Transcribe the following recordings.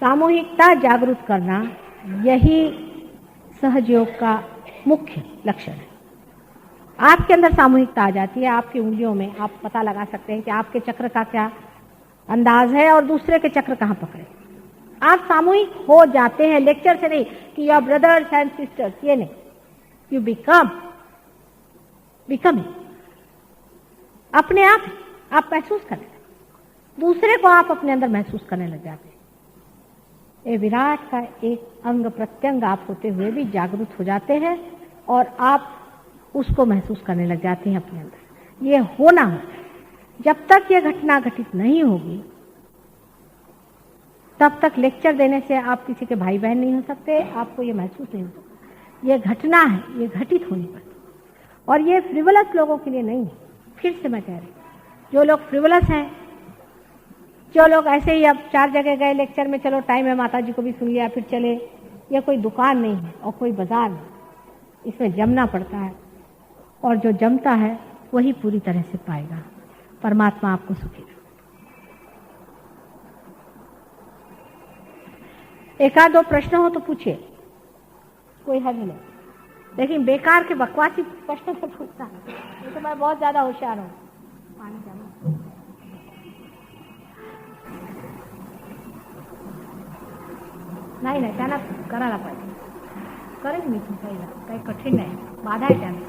सामूहिकता जागरूक करना, यही सहयोग का मुख्य लक्षण है। आपके अंदर सामूहिकता आ जाती है, आपकी उंगलियों में आप पता लगा सकते हैं कि आपके चक्र का क्या अंदाज है और दूसरे के चक्र कहाँ पकड़े। आप सामूहिक हो जाते हैं, लेक्चर से नहीं कि you are brothers and sisters, ये नहीं, यू बिकम अपने आप महसूस करने, दूसरे को आप अपने अंदर महसूस करने लग जाते हैं। ये विराट का एक अंग प्रत्यंग आप होते हुए भी जागरूक हो जाते हैं और आप उसको महसूस करने लग जाते हैं अपने अंदर। ये होना होता है। जब तक ये घटना घटित नहीं होगी तब तक लेक्चर देने से आप किसी के भाई बहन नहीं हो सकते, आपको ये महसूस नहीं हो सकता। ये घटना है, ये घटित होनी पड़ती, और ये फ्रिवलस लोगों के लिए नहीं है। फिर से मैं कह रही हूँ, जो लोग फ्रिवलस हैं, जो लोग ऐसे ही अब 4 जगह गए लेक्चर में, चलो टाइम है माता जी को भी सुन लिया फिर चले, ये कोई दुकान नहीं है और कोई बाजार नहीं, इसमें जमना पड़ता है, और जो जमता है वही पूरी तरह से पाएगा। परमात्मा आपको सुखी रखे। एक आध दो प्रश्न हो तो पूछिए, कोई हद नहीं, लेकिन बेकार के बकवासी प्रश्न से पूछना है तो मैं बहुत ज्यादा होशियार हूँ। नाही नाही, त्यांना करायला पाहिजे, करेन मी तुमच्या, काही कठीण नाही, बाधा आहे त्यांना,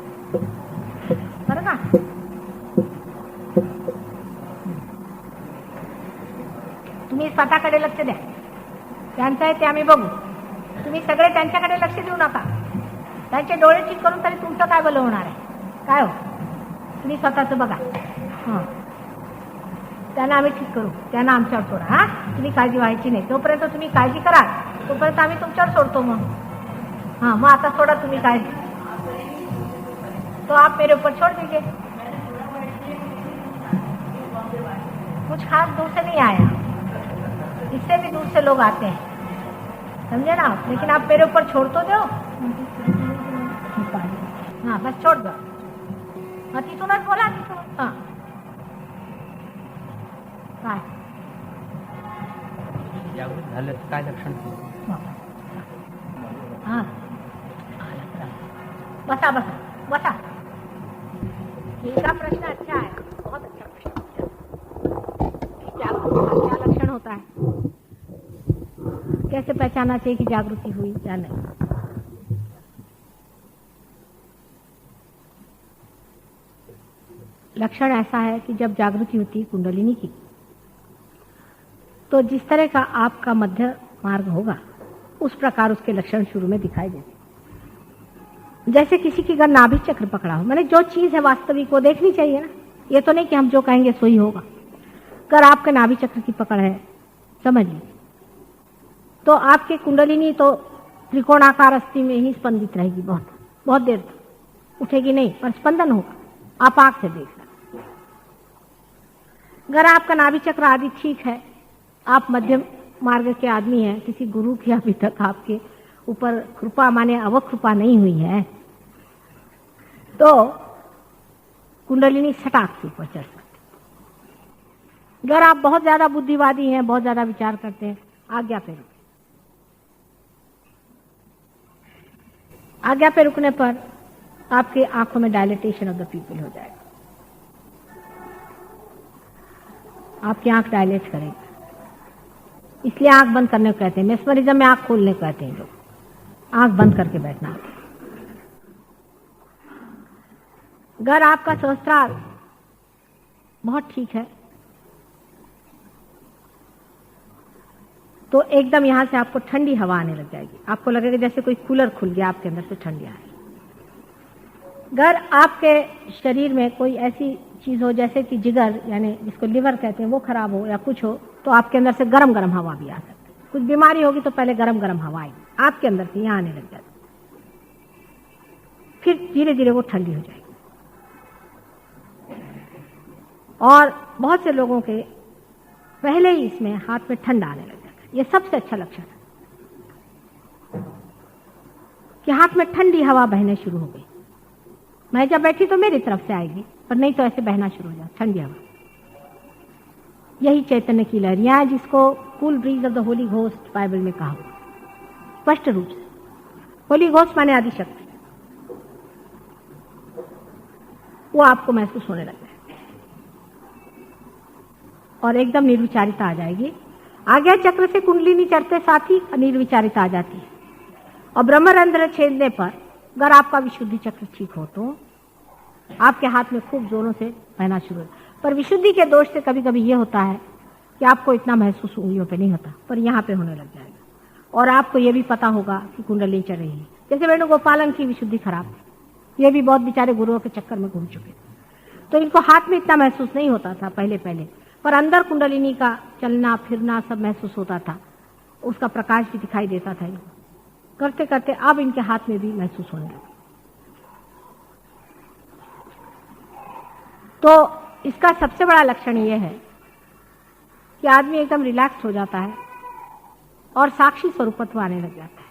बरं का? तुम्ही स्वतःकडे लक्ष द्या, त्यांचं आहे ते आम्ही बघू, तुम्ही सगळे त्यांच्याकडे लक्ष देऊ नका, त्यांचे डोळे ठीक करून तरी तुमचं काय भलं होणार आहे? काय हो, तुम्ही स्वतःचं बघा, हां, त्यांना आम्ही ठीक करू, त्यांना आमच्यावर सोडा, हां, तुम्ही काळजी व्हायची नाही, तोपर्यंत तुम्ही काळजी करा, तोपर्यंत आम्ही तुमच्यावर सोडतो मग, हाँ, मग आता सोडा तुम्ही काळजी, तो आप मेरे ऊपर छोड़ दीजिए, कुछ खास दूर से नहीं आया, इससे भी दूर से लोग आते हैं, समझे ना? लेकिन आप मेरे ऊपर छोड़ तो दो, हाँ बस छोड़ दो, हाँ तिथूनच बोला, तिथून, हाँ काय जागृत झालं काय लक्षण? हाँ बसा बसा बसा, इनका प्रश्न अच्छा है, बहुत अच्छा प्रश्न। जागरूकता क्या लक्षण होता है, कैसे पहचाना चाहिए कि जागृति हुई या नहीं? लक्षण ऐसा है कि जब जागृति होती है कुंडलिनी की, तो जिस तरह का आपका मध्य मार्ग होगा उस प्रकार उसके लक्षण शुरू में दिखाई देते। जैसे किसी की अगर नाभि चक्र पकड़ा हो, मैंने जो चीज है वास्तविक वो देखनी चाहिए ना, ये तो नहीं कि हम जो कहेंगे सो ही होगा। अगर आपके नाभि चक्र की पकड़ है, समझ लीजिए, तो आपकी कुंडलिनी तो त्रिकोणाकार अस्थि में ही स्पंदित रहेगी, बहुत बहुत देर तक उठेगी नहीं, पर स्पंदन होगा, आप आंख से देख सकते। अगर आपका नाभि चक्र आदि ठीक है, आप मध्यम मार्ग के आदमी हैं, किसी गुरु की अभी तक आपके ऊपर कृपा माने अवकृपा नहीं हुई है, तो कुंडलिनी सटाक से ऊपर चढ़ सकते। अगर आप बहुत ज्यादा बुद्धिवादी हैं, बहुत ज्यादा विचार करते हैं, आज्ञा पे रुके, आज्ञा पे रुकने पर आपकी आंखों में डायलेटेशन ऑफ द पीपल हो जाएगा, आपकी आंख डायलेट करेगी, इसलिए आंख बंद करने को कहते हैं। मेस्मरिज्म में आंख खोलने को कहते हैं लोग, आंख बंद करके बैठना। अगर आपका सहस्त्रार बहुत ठीक है तो एकदम यहां से आपको ठंडी हवा आने लग जाएगी, आपको लगेगा जैसे कोई कूलर खुल गया आपके अंदर से ठंडी आ रही। अगर आपके शरीर में कोई ऐसी चीज हो जैसे कि जिगर यानी जिसको लिवर कहते हैं वो खराब हो या कुछ हो, तो आपके अंदर से गरम गरम हवा भी आ सकती है। कुछ बीमारी होगी तो पहले गरम गरम हवा आएगी आपके अंदर से, यहां आने लग जाती, फिर धीरे धीरे वो ठंडी हो जाएगी। और बहुत से लोगों के पहले ही इसमें हाथ में ठंडा आने लग जाता है, ये सबसे अच्छा लक्षण है कि हाथ में ठंडी हवा बहने शुरू हो गई। मैं जब बैठी तो मेरी तरफ से आएगी, पर नहीं तो ऐसे बहना शुरू हो जाए ठंडी हवा। यही चैतन्य की लहरियां, जिसको cool bridge of the Holi ghost Bible में कहा स्पष्ट रूप से। होली घोस्ट माने आदि शक्ति, वो आपको महसूस होने लग जाएगा और एकदम निर्विचारिता आ जाएगी। आज्ञा चक्र से कुंडलिनी चढ़ते साथ ही निर्विचारिता आ जाती है। और ब्रह्मरंध्र छेदने पर अगर आपका विशुद्धि चक्र ठीक हो तो आपके हाथ में खूब जोरों से बहना शुरू हो। पर विशुद्धि के दोष से कभी कभी ये होता है कि आपको इतना महसूस उंगलियों पे नहीं होता, पर यहाँ पे होने लग जाएगा। और आपको ये भी पता होगा कि कुंडली चढ़ रही है। जैसे वेणुगोपालन की विशुद्धि खराब है, ये भी बहुत बेचारे गुरुओं के चक्कर में घूम चुके, तो इनको हाथ में इतना महसूस नहीं होता था पहले, पर अंदर कुंडलिनी का चलना फिरना सब महसूस होता था, उसका प्रकाश भी दिखाई देता था इनको। करते करते अब इनके हाथ में भी महसूस होने लगा। तो इसका सबसे बड़ा लक्षण ये है कि आदमी एकदम रिलैक्स हो जाता है और साक्षी स्वरूपत्व आने लग जाता है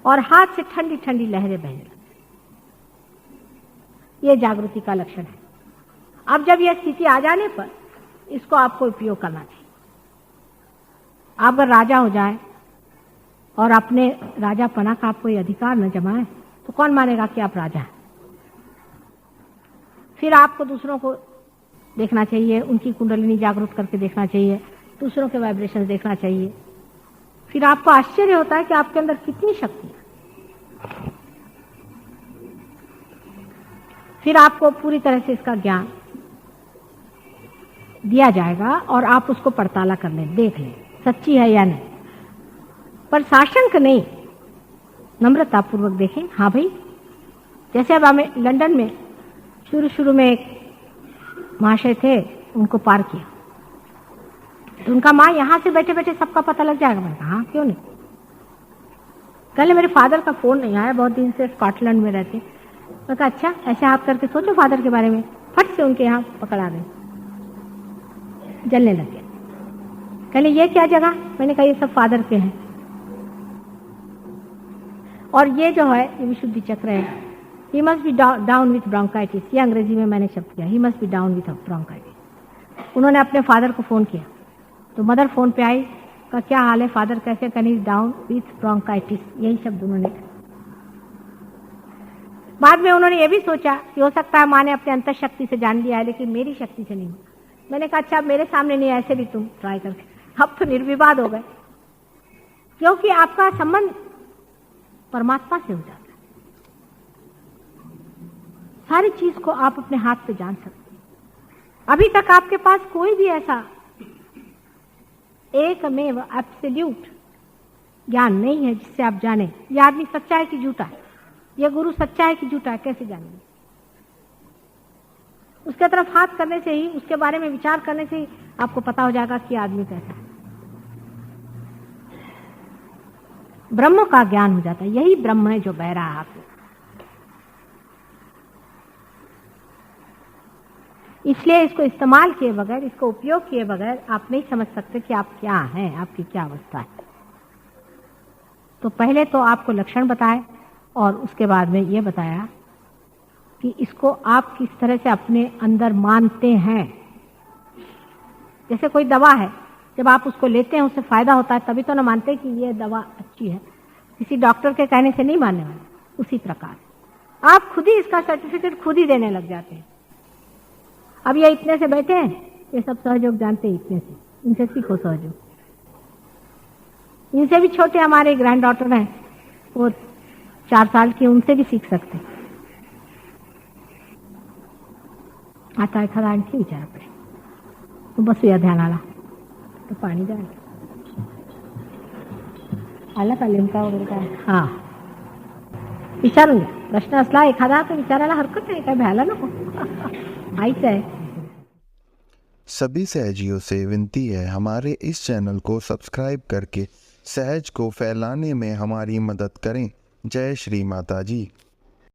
और हाथ से ठंडी ठंडी लहरें बहने लगती हैं। ये जागृति का लक्षण है। अब जब यह स्थिति आ जाने पर इसको आपको उपयोग करना चाहिए। आप अगर राजा हो जाए और अपने राजापना का आप कोई अधिकार न जमाए तो कौन मानेगा कि आप राजा हैं। फिर आपको दूसरों को देखना चाहिए, उनकी कुंडलिनी जागृत करके देखना चाहिए, दूसरों के वाइब्रेशंस देखना चाहिए। फिर आपको आश्चर्य होता है कि आपके अंदर कितनी शक्ति है। फिर आपको पूरी तरह से इसका ज्ञान दिया जाएगा और आप उसको पड़ताला कर लें, देख लें सच्ची है या नहीं। पर साशंक नहीं, नम्रता पूर्वक देखें। हाँ भाई, जैसे अब हमें लंदन में शुरू में एक महाशय थे, उनको पार किया तो उनका माँ यहाँ से बैठे बैठे सबका पता लग जाएगा। मैंने कहा हाँ क्यों नहीं। कल मेरे फादर का फोन नहीं आया, बहुत दिन से स्कॉटलैंड में रहते। मैं कहा अच्छा, ऐसे आप करके सोचो फादर के बारे में। फट से उनके यहाँ पकड़ आ गए, जलने लग गया। कहले ये क्या जगह? मैंने कहा ये सब फादर के हैं। और ये जो है ये विशुद्धि चक्र है। He must be down with bronchitis, ये अंग्रेजी में मैंने शब्द किया, he must be down with bronchitis. उन्होंने अपने फादर को फोन किया तो मदर फोन पे आई, का क्या हाल है फादर, कैसे? कहीं डाउन विथ ब्रोंकाइटिस, यही शब्द उन्होंने। बाद में उन्होंने ये भी सोचा कि हो सकता है माँ ने अपने अंतर शक्ति से जान लिया है, लेकिन मेरी शक्ति से नहीं। मैंने कहा अच्छा मेरे सामने नहीं, ऐसे भी तुम ट्राई करके। अब तो निर्विवाद हो गए, क्योंकि आपका संबंध परमात्मा से हो जाता है। सारी चीज को आप अपने हाथ पे जान सकते हैं। अभी तक आपके पास कोई भी ऐसा एकमेव एब्सोल्यूट ज्ञान नहीं है जिससे आप जाने ये आदमी सच्चा है कि झूठा है, ये गुरु सच्चा है कि झूठा है, कैसे जानेंगे? उसके तरफ हाथ करने से ही, उसके बारे में विचार करने से ही आपको पता हो जाएगा कि आदमी कैसा है। ब्रह्म का ज्ञान हो जाता है, यही ब्रह्म है जो बह रहा है आपको। इसलिए इसको इस्तेमाल किए बगैर, इसको उपयोग किए बगैर आप नहीं समझ सकते कि आप क्या हैं, आपकी क्या अवस्था है। तो पहले तो आपको लक्षण बताए और उसके बाद में ये बताया कि इसको आप किस तरह से अपने अंदर मानते हैं। जैसे कोई दवा है, जब आप उसको लेते हैं उससे फायदा होता है तभी तो ना मानते कि ये दवा अच्छी है, किसी डॉक्टर के कहने से नहीं मानने वाले। उसी प्रकार आप खुद ही इसका सर्टिफिकेट खुद ही देने लग जाते हैं। अब ये इतने से बैठे हैं, ये सब सहयोग जानते हैं, इतने से, इनसे सीखो सहयोग। इनसे भी छोटे हमारे ग्रैंड डॉटर हैं, वो 4 साल की, उनसे भी सीख सकते हैं। आता है खड़ा आणखी विचार पडे, तू बसूया ध्यानाला, तो पाणी द्या आला का लिमका वगैरे काय? हां, विचारून घ्या. प्रश्न असला एखादा तर विचारायला हरकत नाही, काय भ्यायला नको. आईच आहे. सभी सहजियों से विनती है, हमारे इस चैनल को सब्सक्राइब करके सहज को फैलाने में हमारी मदद करें. जय श्री माता जी.